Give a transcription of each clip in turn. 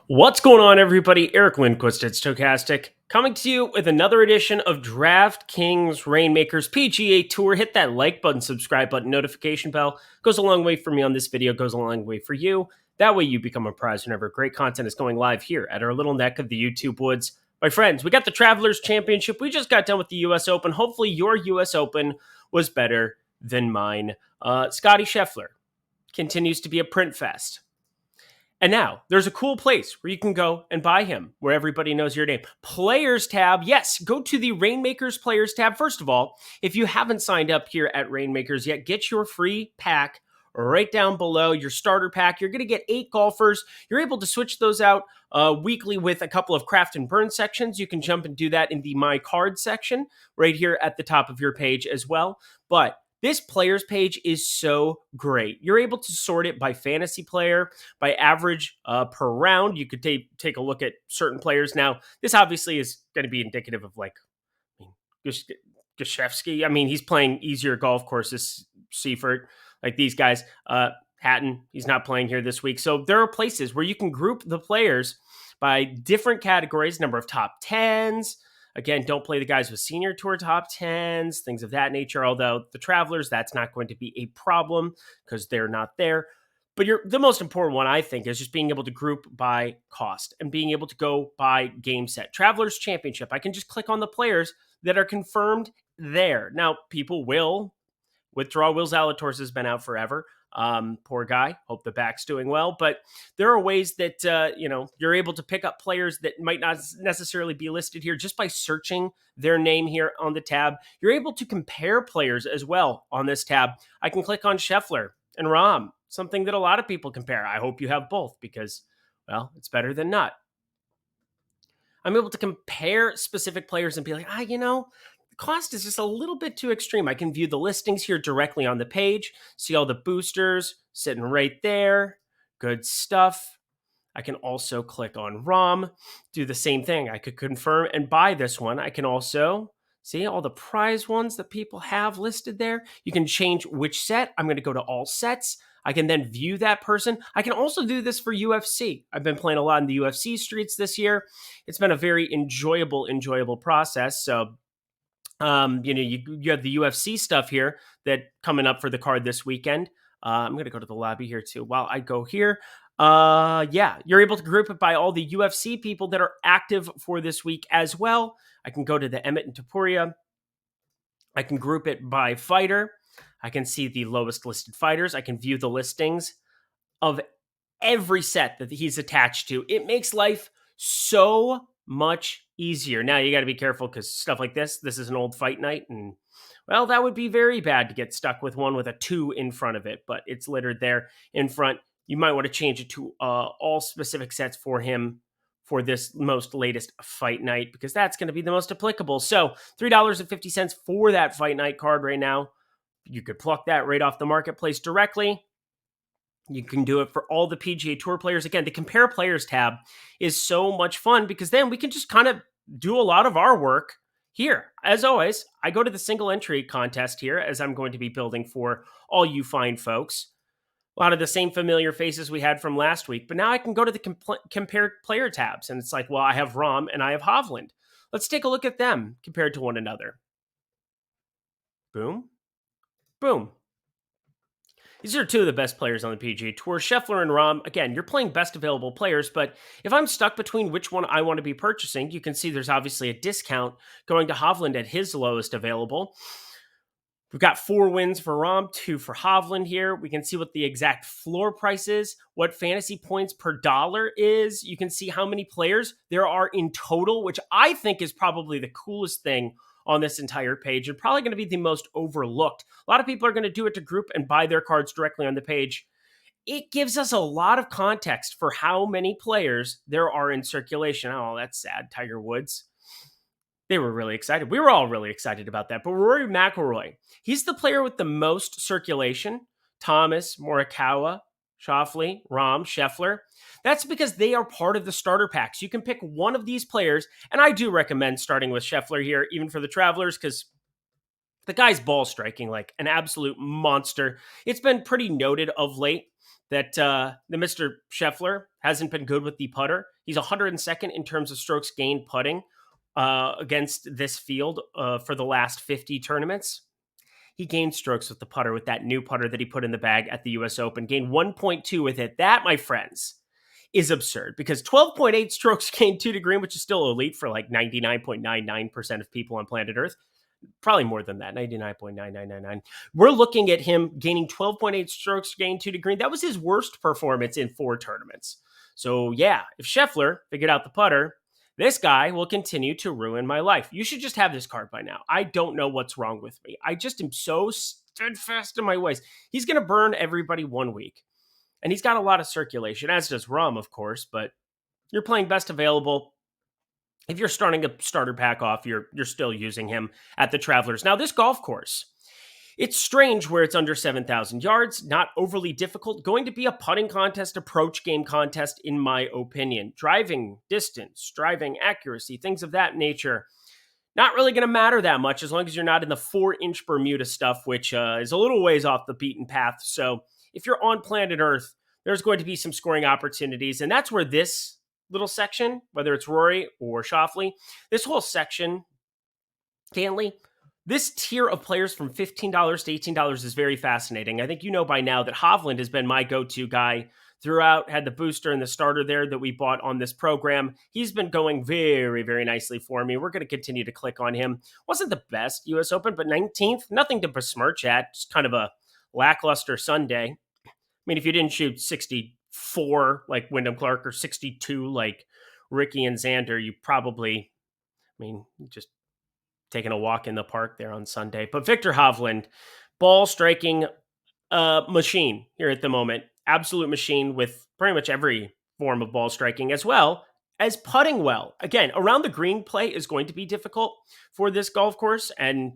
What's going on, everybody? Eric Lindquist at Stochastic, coming to you with another edition of DraftKings Reignmakers PGA Tour. Hit that like button, subscribe button, notification bell. Goes a long way for me on this video, goes a long way for you. That way you become a prize whenever great content is going live here at our little neck of the YouTube woods. My friends, we got the Travelers Championship. We just got done with the U.S. Open. Hopefully your U.S. Open was better than mine. Scotty Scheffler continues to be a print fest. And now there's a cool place where you can go and buy him, where everybody knows your name. Players tab. Yes, go to the Reignmakers Players tab. First of all, if you haven't signed up here at Reignmakers yet, get your free pack right down below, your starter pack. You're going to get 8 golfers. You're able to switch those out weekly with a couple of craft and burn sections. You can jump and do that in the My Card section right here at the top of your page as well. But this players page is so great. You're able to sort it by fantasy player, by average per round. You could take a look at certain players. Now, this obviously is going to be indicative of like Gashevsky. I mean, he's playing easier golf courses, Seifert, like these guys. Hatton, he's not playing here this week. So there are places where you can group the players by different categories, number of top 10s. Again, don't play the guys with senior tour top 10s, things of that nature. Although the Travelers, that's not going to be a problem because they're not there. But the most important one, I think, is just being able to group by cost and being able to go by game set. Travelers Championship, I can just click on the players that are confirmed there. Now, people will withdraw. Will Zalatoris has been out forever. Poor guy. Hope the back's doing well. But there are ways that, you're able to pick up players that might not necessarily be listed here just by searching their name here on the tab. You're able to compare players as well on this tab. I can click on Scheffler and Rahm, something that a lot of people compare. I hope you have both because, well, it's better than not. I'm able to compare specific players and be like, the cost is just a little bit too extreme. I can view the listings here directly on the page, see all the boosters sitting right there. Good stuff. I can also click on ROM, do the same thing. I could confirm and buy this one. I can also see all the prize ones that people have listed there. You can change which set. I'm going to go to all sets. I can then view that person. I can also do this for UFC. I've been playing a lot in the UFC streets this year. It's been a very enjoyable process. So you have the UFC stuff here that coming up for the card this weekend. I'm going to go to the lobby here too. While I go here, you're able to group it by all the UFC people that are active for this week as well. I can go to the Emmett and Tapuria. I can group it by fighter. I can see the lowest listed fighters. I can view the listings of every set that he's attached to. It makes life so much easier. Now you got to be careful because stuff like this is an old fight night, and well, that would be very bad to get stuck with one with a 2 in front of it, but it's littered there in front. You might want to change it to all specific sets for him for this most latest fight night because that's going to be the most applicable. So $3.50 for that fight night card right now. You could pluck that right off the marketplace directly. You can do it for all the PGA Tour players. Again, the Compare Players tab is so much fun because then we can just kind of do a lot of our work here. As always, I go to the single entry contest here as I'm going to be building for all you fine folks. A lot of the same familiar faces we had from last week, but now I can go to the Compare Player tabs and it's like, well, I have Rahm and I have Hovland. Let's take a look at them compared to one another. Boom. Boom. These are 2 of the best players on the PGA Tour. Scheffler and Rahm, again, you're playing best available players, but if I'm stuck between which one I want to be purchasing, you can see there's obviously a discount going to Hovland at his lowest available. We've got 4 wins for Rahm, 2 for Hovland here. We can see what the exact floor price is, what fantasy points per dollar is. You can see how many players there are in total, which I think is probably the coolest thing on this entire page and probably going to be the most overlooked. A lot of people are going to do it to group and buy their cards directly on the page. It gives us a lot of context for how many players there are in circulation. Oh, that's sad. Tiger Woods. They were really excited. We were all really excited about that. But Rory McIlroy, he's the player with the most circulation. Thomas, Morikawa, Schauffele, Rahm, Scheffler. That's because they are part of the starter packs. You can pick one of these players, and I do recommend starting with Scheffler here, even for the Travelers, because the guy's ball striking like an absolute monster. It's been pretty noted of late that the Mr. Scheffler hasn't been good with the putter. He's 102nd in terms of strokes gained putting against this field for the last 50 tournaments. He gained strokes with the putter with that new putter that he put in the bag at the US Open, gained 1.2 with it. That, my friends, is absurd because 12.8 strokes gained 2 to green, which is still elite for like 99.99% of people on planet Earth. Probably more than that, 99.9999. We're looking at him gaining 12.8 strokes gained 2 to green. That was his worst performance in 4 tournaments. So yeah, if Scheffler figured out the putter, this guy will continue to ruin my life. You should just have this card by now. I don't know what's wrong with me. I just am so steadfast in my ways. He's going to burn everybody 1 week. And he's got a lot of circulation, as does Rum, of course, but you're playing best available. If you're starting a starter pack off, you're still using him at the Travelers. Now, this golf course, it's strange where it's under 7,000 yards, not overly difficult. Going to be a putting contest, approach game contest, in my opinion. Driving distance, driving accuracy, things of that nature. Not really going to matter that much as long as you're not in the 4-inch Bermuda stuff, which is a little ways off the beaten path. So if you're on planet Earth, there's going to be some scoring opportunities. And that's where this little section, whether it's Rory or Schauffele, this whole section, Cantley, this tier of players from $15 to $18 is very fascinating. I think you know by now that Hovland has been my go-to guy throughout, had the booster and the starter there that we bought on this program. He's been going very, very nicely for me. We're going to continue to click on him. Wasn't the best US Open, but 19th, nothing to besmirch at, just kind of a lackluster Sunday. I mean, if you didn't shoot 64 like Wyndham Clark or 62 like Ricky and Xander, you probably, just taking a walk in the park there on Sunday. But Victor Hovland, ball striking machine here at the moment. Absolute machine with pretty much every form of ball striking, as well as putting well. Again, around the green play is going to be difficult for this golf course, and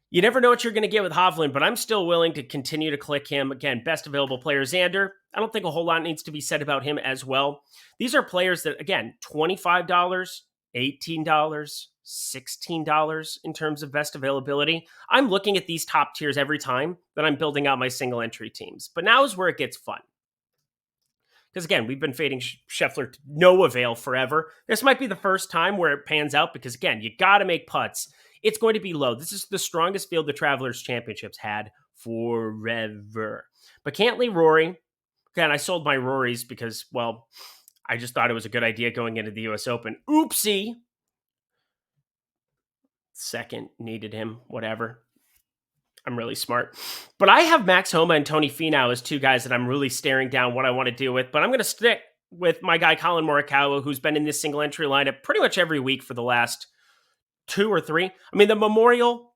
you never know what you're going to get with Hovland, but I'm still willing to continue to click him. Again, best available player, Xander. I don't think a whole lot needs to be said about him as well. These are players that, again, $25, $18, $16 in terms of best availability. I'm looking at these top tiers every time that I'm building out my single entry teams. But now is where it gets fun. Because again, we've been fading Scheffler to no avail forever. This might be the first time where it pans out because, again, you got to make putts. It's going to be low. This is the strongest field the Travelers Championships had forever. But Cantley, Rory. Again, I sold my Rorys because, well, I just thought it was a good idea going into the US Open. Oopsie. Second, needed him, whatever. I'm really smart. But I have Max Homa and Tony Finau as two guys that I'm really staring down what I want to do with. But I'm going to stick with my guy, Colin Morikawa, who's been in this single entry lineup pretty much every week for the last 2 or 3. I mean, the Memorial,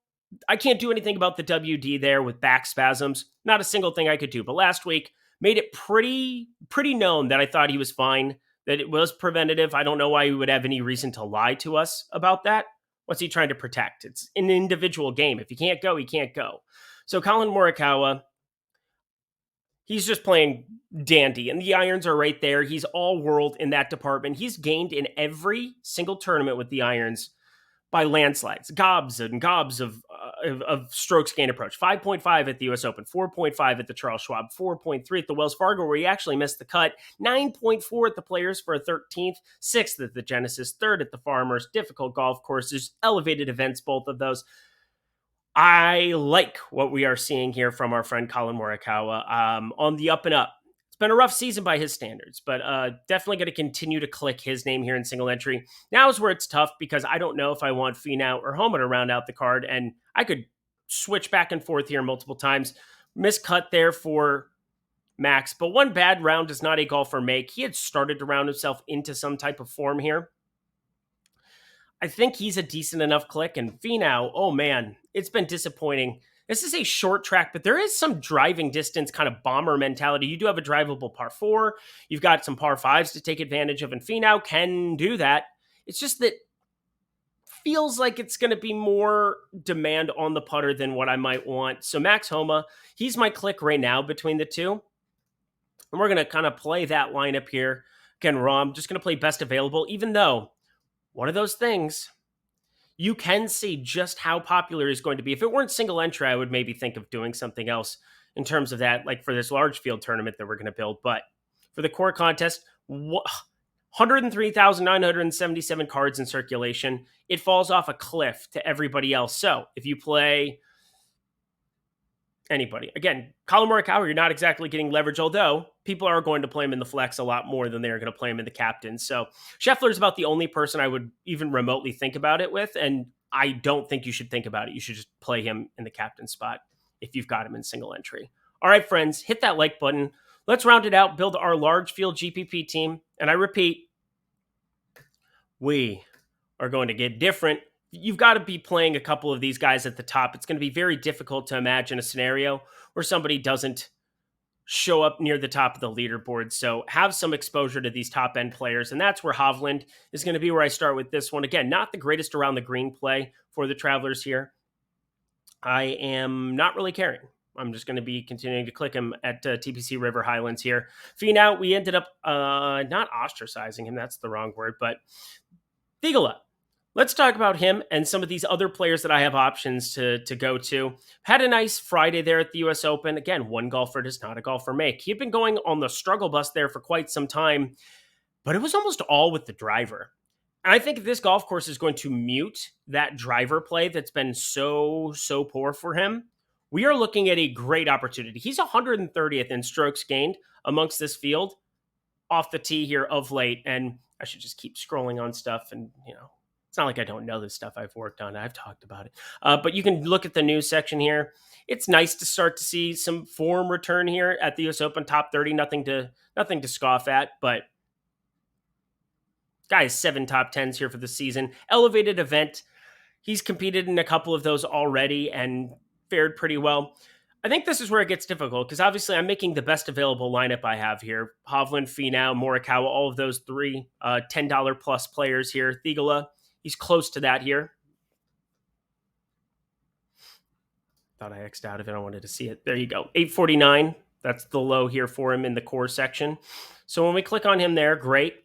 I can't do anything about the WD there with back spasms. Not a single thing I could do. But last week, made it pretty known that I thought he was fine, that it was preventative. I don't know why he would have any reason to lie to us about that. What's he trying to protect? It's an individual game. If he can't go, he can't go. So Colin Morikawa, he's just playing dandy, and the irons are right there. He's all world in that department. He's gained in every single tournament with the irons by landslides, gobs and gobs of strokes gained approach. 5.5 at the US Open, 4.5 at the Charles Schwab, 4.3 at the Wells Fargo, where he actually missed the cut, 9.4 at the Players for a 13th, 6th at the Genesis, 3rd at the Farmers. Difficult golf courses, elevated events, both of those. I like what we are seeing here from our friend Colin Morikawa on the up and up. It's been a rough season by his standards, but definitely going to continue to click his name here in single entry. Now is where it's tough because I don't know if I want Finau or Homa to round out the card, and I could switch back and forth here multiple times. Miscut there for Max, but one bad round does not a golfer make. He had started to round himself into some type of form here. I think he's a decent enough click, and Finau, oh man, it's been disappointing. This is a short track, but there is some driving distance kind of bomber mentality. You do have a drivable par 4. You've got some par 5s to take advantage of, and Finau can do that. It's just that feels like it's going to be more demand on the putter than what I might want. So Max Homa, he's my click right now between the two. And we're going to kind of play that lineup here. Again, Raw, I'm just going to play best available, even though one of those things, you can see just how popular he's going to be. If it weren't single entry, I would maybe think of doing something else in terms of that, like for this large field tournament that we're going to build. But for the core contest, 103,977 cards in circulation. It falls off a cliff to everybody else. So if you play anybody, again, Colin Morikawa, you're not exactly getting leverage, although people are going to play him in the flex a lot more than they're going to play him in the captain. So Scheffler's about the only person I would even remotely think about it with. And I don't think you should think about it. You should just play him in the captain spot if you've got him in single entry. All right, friends, hit that like button. Let's round it out, build our large field GPP team. And I repeat, we are going to get different. You've got to be playing a couple of these guys at the top. It's going to be very difficult to imagine a scenario where somebody doesn't show up near the top of the leaderboard. So have some exposure to these top end players. And that's where Hovland is going to be where I start with this one. Again, not the greatest around the green play for the Travelers here. I am not really caring. I'm just going to be continuing to click him at TPC River Highlands here. Finau, we ended up not ostracizing him. That's the wrong word, but Thigala. Let's talk about him and some of these other players that I have options to go to. Had a nice Friday there at the U.S. Open. Again, one golfer does not a golfer make. He had been going on the struggle bus there for quite some time, but it was almost all with the driver. And I think this golf course is going to mute that driver play that's been so poor for him. We are looking at a great opportunity. He's 130th in strokes gained amongst this field off the tee here of late. And I should just keep scrolling on stuff and, it's not like I don't know this stuff. I've worked on it. I've talked about it. But you can look at the news section here. It's nice to start to see some form return here at the U.S. Open top 30. Nothing to scoff at, but guys, 7 top 10s here for the season. Elevated event. He's competed in a couple of those already and fared pretty well. I think this is where it gets difficult because obviously I'm making the best available lineup I have here. Hovland, Finau, Morikawa, all of those three $10 plus players here. Thigala. He's close to that here. Thought I X'd out of it. I wanted to see it. There you go. 849. That's the low here for him in the core section. So when we click on him there, great.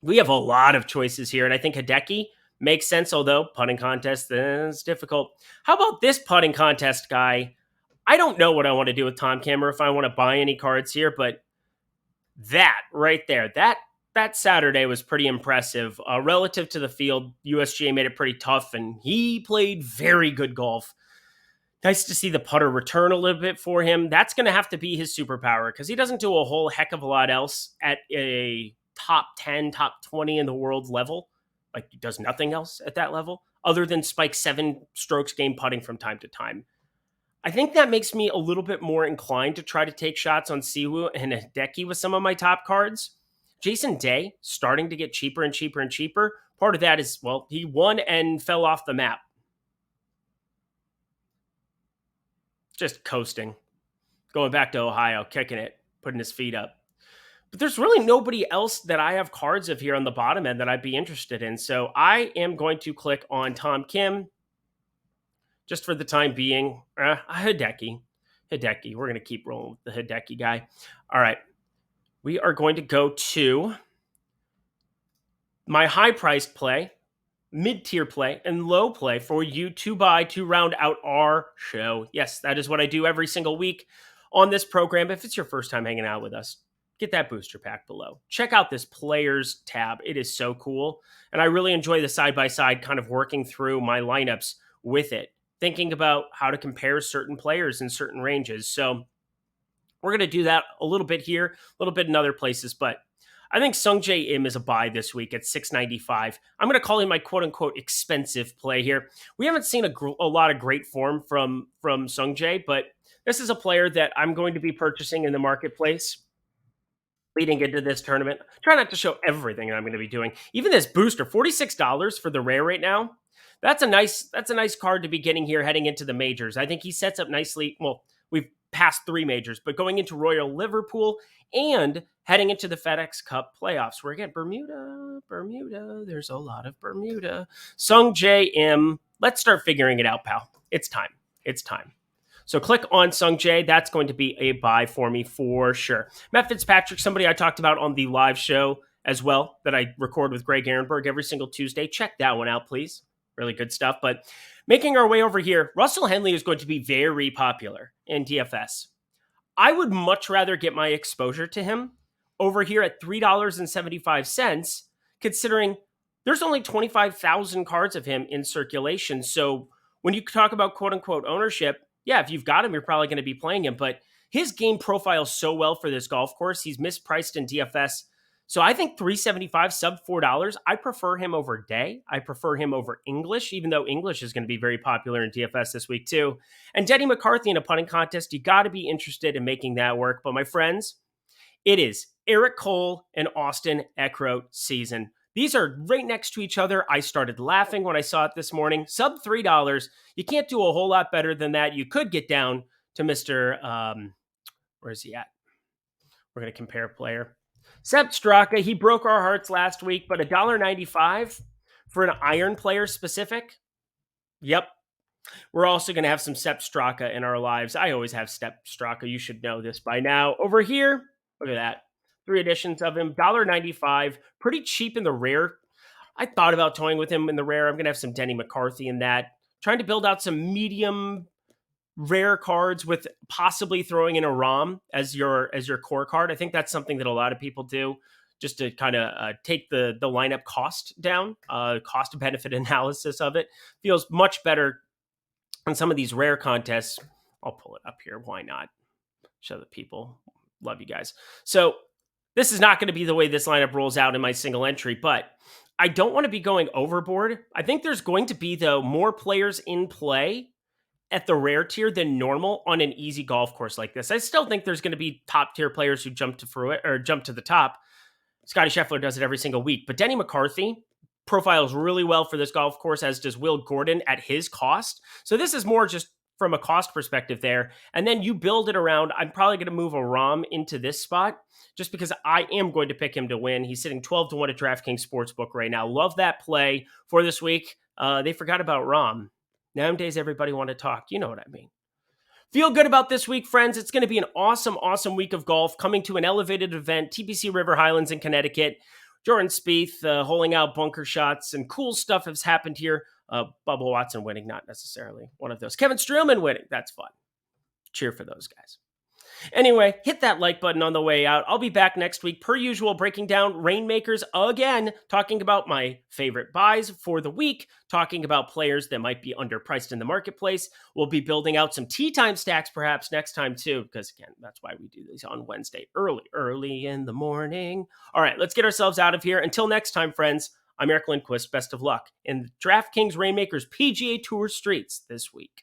We have a lot of choices here. And I think Hideki makes sense, although putting contest is difficult. How about this putting contest guy? I don't know what I want to do with Tom Kim or if I want to buy any cards here, but that right there, that Saturday was pretty impressive. Relative to the field, USGA made it pretty tough, and he played very good golf. Nice to see the putter return a little bit for him. That's going to have to be his superpower because he doesn't do a whole heck of a lot else at a top 10, top 20 in the world level. Like, he does nothing else at that level other than spike 7 strokes game putting from time to time. I think that makes me a little bit more inclined to try to take shots on Siwoo and Hideki with some of my top cards. Jason Day starting to get cheaper and cheaper and cheaper. Part of that is, well, he won and fell off the map. Just coasting. Going back to Ohio, kicking it, putting his feet up. But there's really nobody else that I have cards of here on the bottom end that I'd be interested in. So I am going to click on Tom Kim just for the time being. Hideki. We're going to keep rolling with the Hideki guy. All right. We are going to go to my high-priced play, mid-tier play, and low play for you to buy to round out our show. Yes, that is what I do every single week on this program. If it's your first time hanging out with us, get that booster pack below. Check out this players tab. It is so cool. And I really enjoy the side-by-side kind of working through my lineups with it, thinking about how to compare certain players in certain ranges. So we're going to do that a little bit here, a little bit in other places, but I think Sungjae Im is a buy this week at $695. I'm going to call him my quote-unquote expensive play here. We haven't seen a lot of great form from Sungjae, but this is a player that I'm going to be purchasing in the marketplace leading into this tournament. Try not to show everything that I'm going to be doing. Even this booster, $46 for the rare right now. That's a nice card to be getting here heading into the majors. I think he sets up nicely. Well, we've passed 3 majors, but going into Royal Liverpool and heading into the FedEx Cup playoffs, where again, Bermuda, there's a lot of Bermuda. Sungjae Im, let's start figuring it out, pal. It's time. So click on Sungjae. That's going to be a buy for me for sure. Matt Fitzpatrick, somebody I talked about on the live show as well that I record with Greg Ehrenberg every single Tuesday. Check that one out, please. really good stuff. But making our way over here, Russell Henley is going to be very popular in DFS. I would much rather get my exposure to him over here at $3.75, considering there's only 25,000 cards of him in circulation. So when you talk about quote unquote ownership, yeah, if you've got him, you're probably going to be playing him. But his game profiles so well for this golf course. He's mispriced in DFS. So I think 375 sub $4. I prefer him over Day. I prefer him over English, even though English is going to be very popular in DFS this week too. And Denny McCarthy in a putting contest, you got to be interested in making that work. But my friends, it is Eric Cole and Austin Eckroat season. These are right next to each other. I started laughing when I saw it this morning. Sub $3. You can't do a whole lot better than that. You could get down to Mr. Where is he at? We're going to compare player. Sepp Straka, he broke our hearts last week, but $1.95 for an iron player specific? Yep. We're also going to have some Sepp Straka in our lives. I always have Sepp Straka. You should know this by now. Over here, look at that. 3 editions of him, $1.95. Pretty cheap in the rare. I thought about toying with him in the rare. I'm going to have some Denny McCarthy in that. Trying to build out some medium rare cards with possibly throwing in a ROM as your core card. I think that's something that a lot of people do just to kind of take the lineup cost down, cost benefit analysis of it. Feels much better on some of these rare contests. I'll pull it up here. Why not? Show the people. Love you guys. So this is not going to be the way this lineup rolls out in my single entry, but I don't want to be going overboard. I think there's going to be, though, more players in play at the rare tier than normal on an easy golf course like this. I still think there's going to be top tier players who jump to the top. Scotty Scheffler does it every single week, but Denny McCarthy profiles really well for this golf course, as does Will Gordon at his cost. So this is more just from a cost perspective there. And then you build it around, I'm probably going to move a ROM into this spot just because I am going to pick him to win. He's sitting 12-1 at DraftKings Sportsbook right now. Love that play for this week. They forgot about ROM. Nowadays, everybody want to talk. You know what I mean. Feel good about this week, friends. It's going to be an awesome, awesome week of golf coming to an elevated event, TPC River Highlands in Connecticut. Jordan Spieth holing out bunker shots, and cool stuff has happened here. Bubba Watson winning, not necessarily one of those. Kevin Streelman winning. That's fun. Cheer for those guys. Anyway, hit that like button on the way out. I'll be back next week, per usual, breaking down Reignmakers again, talking about my favorite buys for the week, talking about players that might be underpriced in the marketplace. We'll be building out some tee time stacks perhaps next time too, because again, that's why we do these on Wednesday, early in the morning. All right, let's get ourselves out of here. Until next time, friends, I'm Eric Lindquist. Best of luck in the DraftKings Reignmakers PGA Tour streets this week.